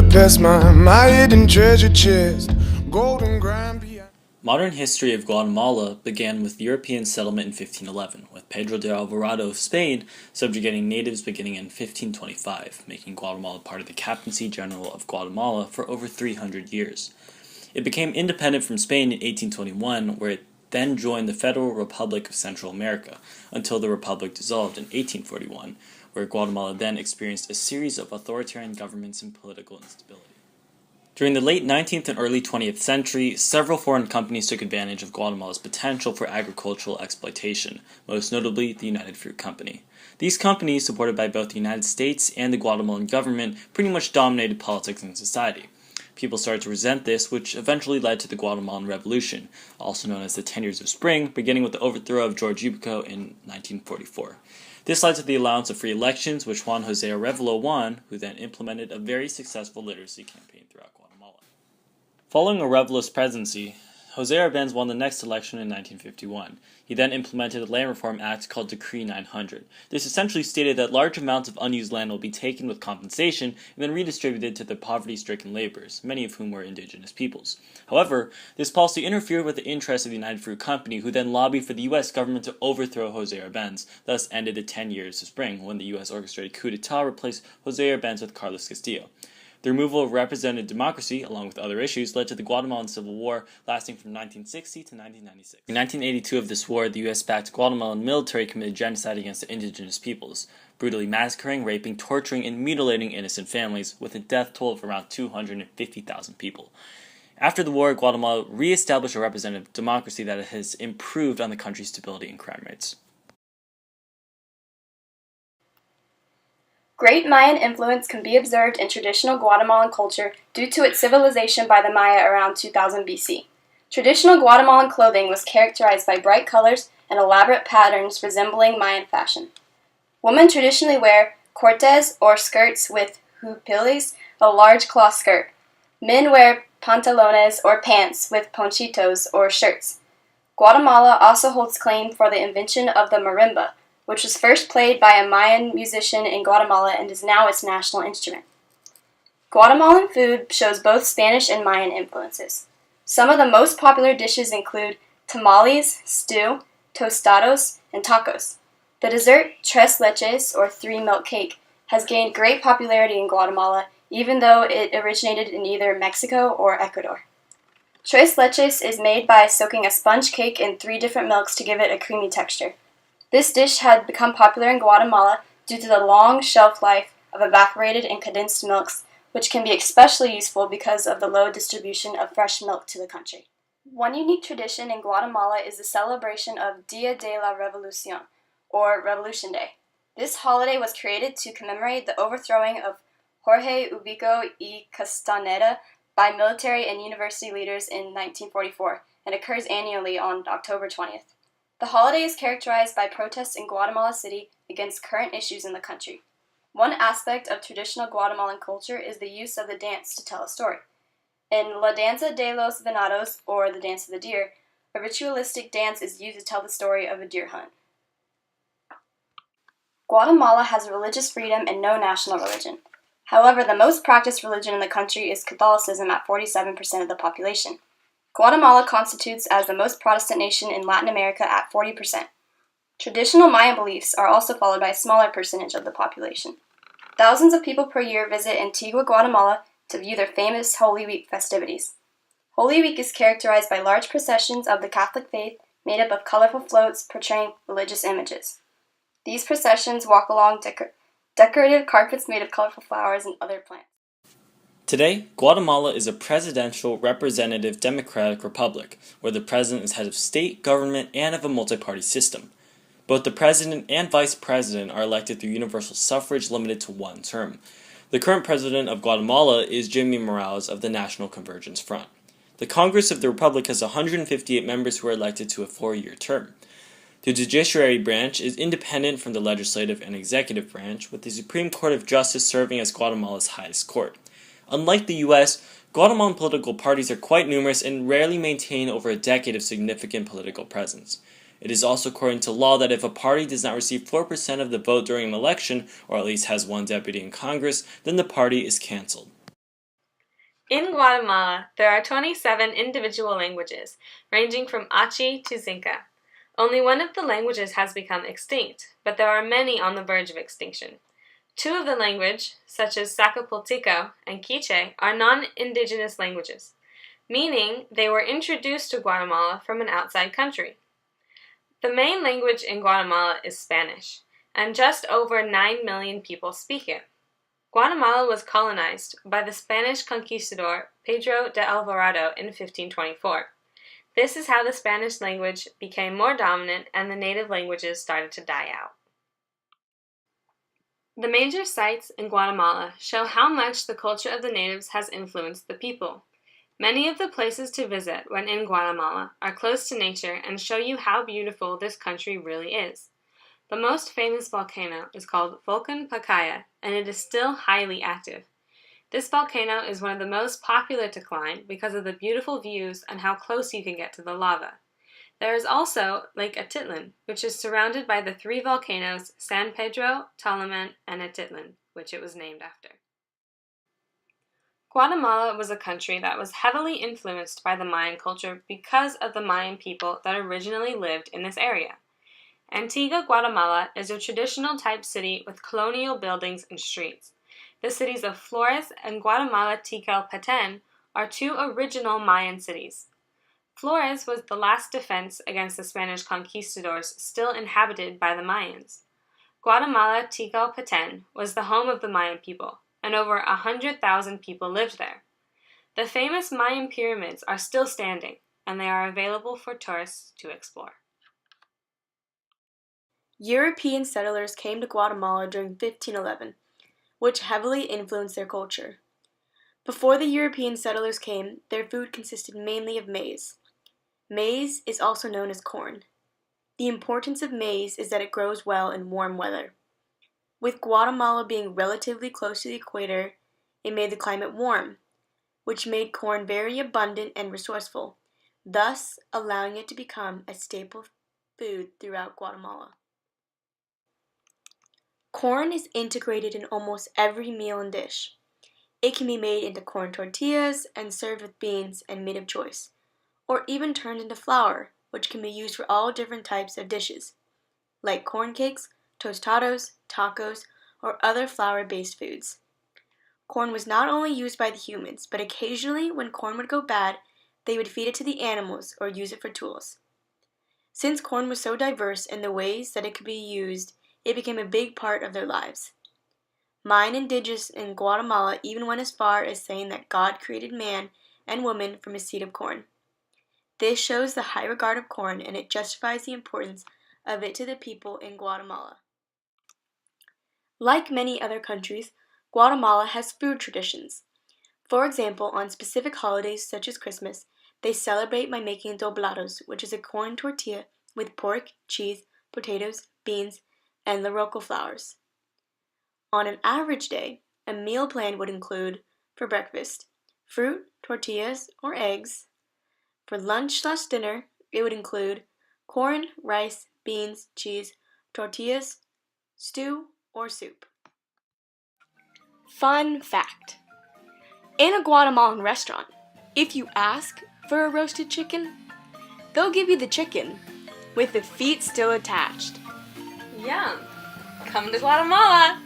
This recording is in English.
Budapest, my hidden treasure chest, golden grand piano. Modern history of Guatemala began with European settlement in 1511, with Pedro de Alvarado of Spain subjugating natives beginning in 1525, making Guatemala part of the Captaincy General of Guatemala for over 300 years. It became independent from Spain in 1821, where it then joined the Federal Republic of Central America, until the Republic dissolved in 1841, where Guatemala then experienced a series of authoritarian governments and political instability. During the late 19th and early 20th century, several foreign companies took advantage of Guatemala's potential for agricultural exploitation, most notably the United Fruit Company. These companies, supported by both the United States and the Guatemalan government, pretty much dominated politics and society. People started to resent this, which eventually led to the Guatemalan Revolution, also known as the 10 Years of Spring, beginning with the overthrow of George Ubico in 1944. This led to the allowance of free elections, which Juan Jose Arevalo won, who then implemented a very successful literacy campaign throughout Guatemala. Following Arevalo's presidency, Jose Arbenz won the next election in 1951. He then implemented a land reform act called Decree 900. This essentially stated that large amounts of unused land will be taken with compensation and then redistributed to the poverty-stricken laborers, many of whom were indigenous peoples. However, this policy interfered with the interests of the United Fruit Company, who then lobbied for the U.S. government to overthrow Jose Arbenz, thus ended the 10 years of spring when the U.S. orchestrated coup d'etat replaced Jose Arbenz with Carlos Castillo. The removal of representative democracy, along with other issues, led to the Guatemalan Civil War, lasting from 1960 to 1996. In 1982 of this war, the U.S.-backed Guatemalan military committed genocide against the indigenous peoples, brutally massacring, raping, torturing, and mutilating innocent families, with a death toll of around 250,000 people. After the war, Guatemala re-established a representative democracy that has improved on the country's stability and crime rates. Great Mayan influence can be observed in traditional Guatemalan culture due to its civilization by the Maya around 2000 BC. Traditional Guatemalan clothing was characterized by bright colors and elaborate patterns resembling Mayan fashion. Women traditionally wear cortes or skirts with huipiles, a large cloth skirt. Men wear pantalones or pants with ponchitos or shirts. Guatemala also holds claim for the invention of the marimba, which was first played by a Mayan musician in Guatemala and is now its national instrument. Guatemalan food shows both Spanish and Mayan influences. Some of the most popular dishes include tamales, stew, tostados, and tacos. The dessert tres leches, or three-milk cake, has gained great popularity in Guatemala, even though it originated in either Mexico or Ecuador. Tres leches is made by soaking a sponge cake in 3 different milks to give it a creamy texture. This dish had become popular in Guatemala due to the long shelf life of evaporated and condensed milks, which can be especially useful because of the low distribution of fresh milk to the country. One unique tradition in Guatemala is the celebration of Dia de la Revolución, or Revolution Day. This holiday was created to commemorate the overthrowing of Jorge Ubico y Castaneda by military and university leaders in 1944 and occurs annually on October 20th. The holiday is characterized by protests in Guatemala City against current issues in the country. One aspect of traditional Guatemalan culture is the use of the dance to tell a story. In La Danza de los Venados, or the Dance of the Deer, a ritualistic dance is used to tell the story of a deer hunt. Guatemala has religious freedom and no national religion. However, the most practiced religion in the country is Catholicism at 47% of the population. Guatemala constitutes as the most Protestant nation in Latin America at 40%. Traditional Mayan beliefs are also followed by a smaller percentage of the population. Thousands of people per year visit Antigua, Guatemala to view their famous Holy Week festivities. Holy Week is characterized by large processions of the Catholic faith made up of colorful floats portraying religious images. These processions walk along decorative carpets made of colorful flowers and other plants. Today, Guatemala is a presidential representative democratic republic, where the president is head of state, government, and of a multi-party system. Both the president and vice president are elected through universal suffrage limited to 1 term. The current president of Guatemala is Jimmy Morales of the National Convergence Front. The Congress of the Republic has 158 members who are elected to a 4-year term. The judiciary branch is independent from the legislative and executive branch, with the Supreme Court of Justice serving as Guatemala's highest court. Unlike the U.S., Guatemalan political parties are quite numerous and rarely maintain over a decade of significant political presence. It is also according to law that if a party does not receive 4% of the vote during an election, or at least has 1 deputy in Congress, then the party is cancelled. In Guatemala, there are 27 individual languages, ranging from Achi to Xinca. Only one of the languages has become extinct, but there are many on the verge of extinction. Two of the language, such as Sacapultico and Quiche, are non-indigenous languages, meaning they were introduced to Guatemala from an outside country. The main language in Guatemala is Spanish, and just over 9 million people speak it. Guatemala was colonized by the Spanish conquistador Pedro de Alvarado in 1524. This is how the Spanish language became more dominant and the native languages started to die out. The major sites in Guatemala show how much the culture of the natives has influenced the people. Many of the places to visit when in Guatemala are close to nature and show you how beautiful this country really is. The most famous volcano is called Volcan Pacaya, and it is still highly active. This volcano is one of the most popular to climb because of the beautiful views and how close you can get to the lava. There is also Lake Atitlan, which is surrounded by the three volcanoes San Pedro, Talaman, and Atitlan, which it was named after. Guatemala was a country that was heavily influenced by the Mayan culture because of the Mayan people that originally lived in this area. Antigua, Guatemala is a traditional type city with colonial buildings and streets. The cities of Flores and Guatemala Tikal-Petén are two original Mayan cities. Flores was the last defense against the Spanish conquistadors still inhabited by the Mayans. Guatemala Tikal-Petén was the home of the Mayan people, and over 100,000 people lived there. The famous Mayan pyramids are still standing, and they are available for tourists to explore. European settlers came to Guatemala during 1511, which heavily influenced their culture. Before the European settlers came, their food consisted mainly of maize. Maize is also known as corn. The importance of maize is that it grows well in warm weather. With Guatemala being relatively close to the equator, it made the climate warm, which made corn very abundant and resourceful, thus allowing it to become a staple food throughout Guatemala. Corn is integrated in almost every meal and dish. It can be made into corn tortillas and served with beans and meat of choice, or even turned into flour, which can be used for all different types of dishes, like corn cakes, tostados, tacos, or other flour-based foods. Corn was not only used by the humans, but occasionally when corn would go bad, they would feed it to the animals or use it for tools. Since corn was so diverse in the ways that it could be used, it became a big part of their lives. Mayan indigenous in Guatemala even went as far as saying that God created man and woman from a seed of corn. This shows the high regard of corn, and it justifies the importance of it to the people in Guatemala. Like many other countries, Guatemala has food traditions. For example, on specific holidays such as Christmas, they celebrate by making doblados, which is a corn tortilla with pork, cheese, potatoes, beans, and loroco flowers. On an average day, a meal plan would include, for breakfast, fruit, tortillas, or eggs. For lunch/dinner, it would include corn, rice, beans, cheese, tortillas, stew, or soup. Fun fact: in a Guatemalan restaurant, if you ask for a roasted chicken, they'll give you the chicken with the feet still attached. Yum! Come to Guatemala!